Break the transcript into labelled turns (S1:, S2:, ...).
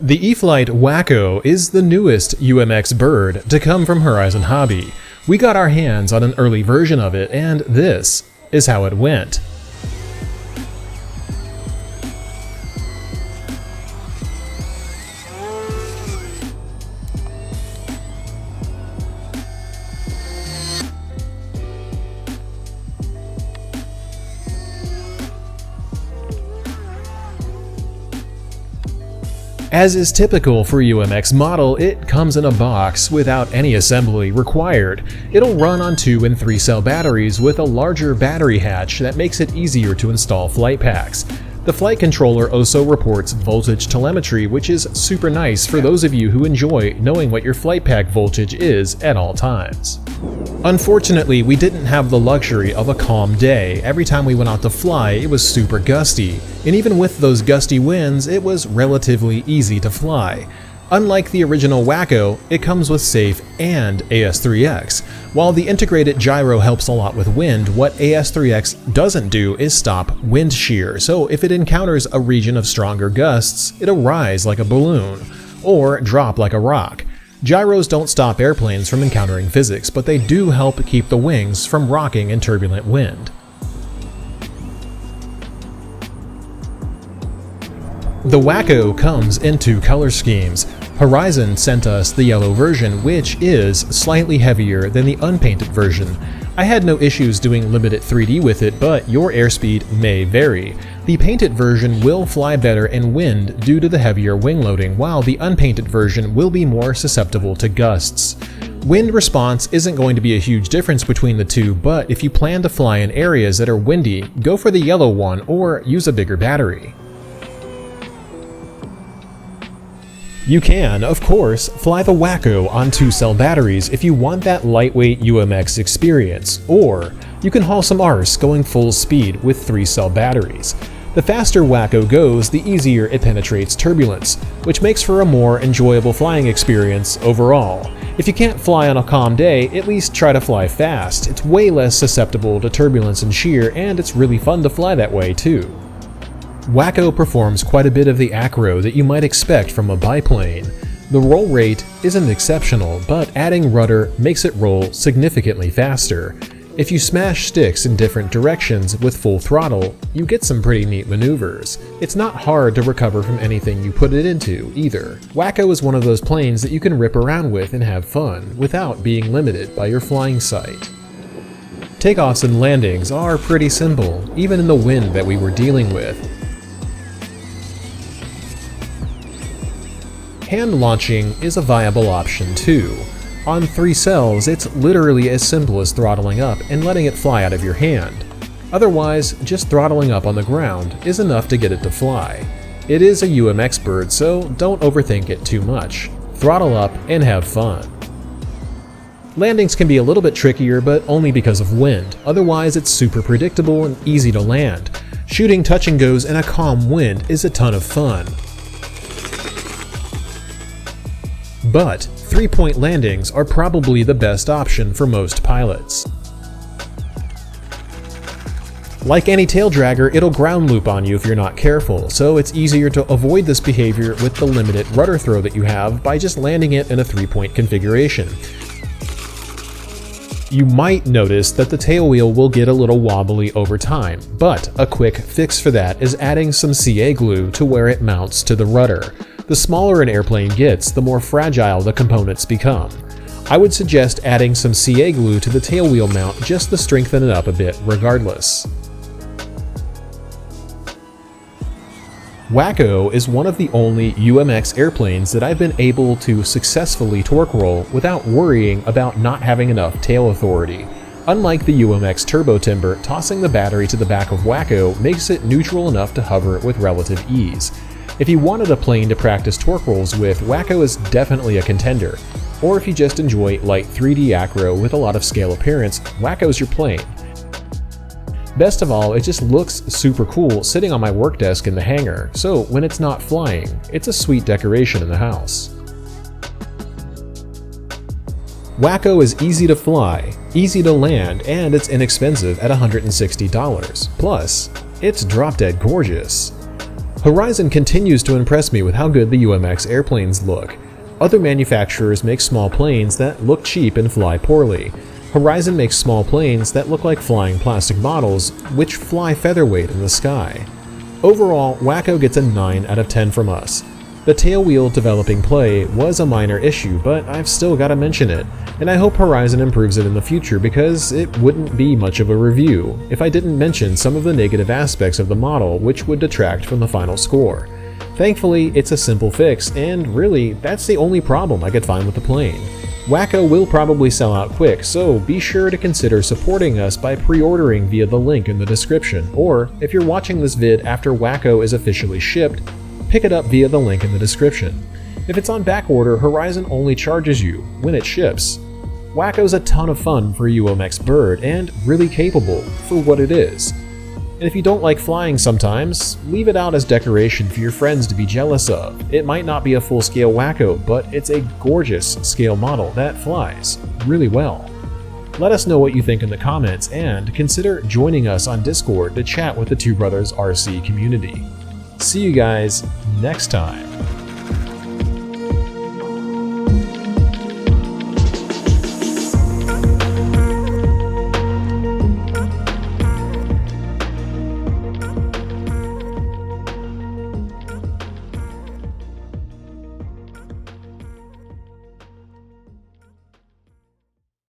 S1: The E-flite Waco is the newest UMX bird to come from Horizon Hobby. We got our hands on an early version of it, and this is how it went. As is typical for UMX model, it comes in a box without any assembly required. It'll run on 2 and 3 cell batteries with a larger battery hatch that makes it easier to install flight packs. The flight controller also reports voltage telemetry, which is super nice for those of you who enjoy knowing what your flight pack voltage is at all times. Unfortunately, we didn't have the luxury of a calm day. Every time we went out to fly, it was super gusty, and even with those gusty winds, it was relatively easy to fly. Unlike the original Waco, it comes with SAFE and AS3X. While the integrated gyro helps a lot with wind, what AS3X doesn't do is stop wind shear, so if it encounters a region of stronger gusts, it'll rise like a balloon, or drop like a rock. Gyros don't stop airplanes from encountering physics, but they do help keep the wings from rocking in turbulent wind. The Waco comes in 2 color schemes. Horizon sent us the yellow version, which is slightly heavier than the unpainted version. I had no issues doing limited 3D with it, but your airspeed may vary. The painted version will fly better in wind due to the heavier wing loading, while the unpainted version will be more susceptible to gusts. Wind response isn't going to be a huge difference between the two, but if you plan to fly in areas that are windy, go for the yellow one or use a bigger battery. You can, of course, fly the Waco on 2 cell batteries if you want that lightweight UMX experience, or you can haul some arse going full speed with 3 cell batteries. The faster Waco goes, the easier it penetrates turbulence, which makes for a more enjoyable flying experience overall. If you can't fly on a calm day, at least try to fly fast. It's way less susceptible to turbulence and shear, and it's really fun to fly that way too. Waco performs quite a bit of the acro that you might expect from a biplane. The roll rate isn't exceptional, but adding rudder makes it roll significantly faster. If you smash sticks in different directions with full throttle, you get some pretty neat maneuvers. It's not hard to recover from anything you put it into, either. Waco is one of those planes that you can rip around with and have fun, without being limited by your flying site. Takeoffs and landings are pretty simple, even in the wind that we were dealing with. Hand launching is a viable option too. On 3 cells, it's literally as simple as throttling up and letting it fly out of your hand. Otherwise, just throttling up on the ground is enough to get it to fly. It is a UMX bird, so don't overthink it too much. Throttle up and have fun. Landings can be a little bit trickier, but only because of wind. Otherwise, it's super predictable and easy to land. Shooting touch and goes in a calm wind is a ton of fun. But 3-point landings are probably the best option for most pilots. Like any tail dragger, it'll ground loop on you if you're not careful, so it's easier to avoid this behavior with the limited rudder throw that you have by just landing it in a 3-point configuration. You might notice that the tail wheel will get a little wobbly over time, but a quick fix for that is adding some CA glue to where it mounts to the rudder. The smaller an airplane gets, the more fragile the components become. I would suggest adding some CA glue to the tail wheel mount just to strengthen it up a bit regardless. Waco is one of the only UMX airplanes that I've been able to successfully torque roll without worrying about not having enough tail authority. Unlike the UMX turbo timber, tossing the battery to the back of Waco makes it neutral enough to hover with relative ease. If you wanted a plane to practice torque rolls with, Waco is definitely a contender. Or if you just enjoy light 3D acro with a lot of scale appearance, Waco's your plane. Best of all, it just looks super cool sitting on my work desk in the hangar, so when it's not flying, it's a sweet decoration in the house. Waco is easy to fly, easy to land, and it's inexpensive at $160. Plus, it's drop-dead gorgeous. Horizon continues to impress me with how good the UMX airplanes look. Other manufacturers make small planes that look cheap and fly poorly. Horizon makes small planes that look like flying plastic models, which fly featherweight in the sky. Overall, Waco gets a 9 out of 10 from us. The tailwheel developing play was a minor issue, but I've still got to mention it, and I hope Horizon improves it in the future because it wouldn't be much of a review if I didn't mention some of the negative aspects of the model which would detract from the final score. Thankfully, it's a simple fix, and really, that's the only problem I could find with the plane. Waco will probably sell out quick, so be sure to consider supporting us by pre-ordering via the link in the description, or if you're watching this vid after Waco is officially shipped, pick it up via the link in the description. If it's on backorder, Horizon only charges you when it ships. Waco's a ton of fun for a UMX bird and really capable for what it is. And if you don't like flying sometimes, leave it out as decoration for your friends to be jealous of. It might not be a full-scale Waco, but it's a gorgeous scale model that flies really well. Let us know what you think in the comments and consider joining us on Discord to chat with the TwoBros RC community. See you guys next time.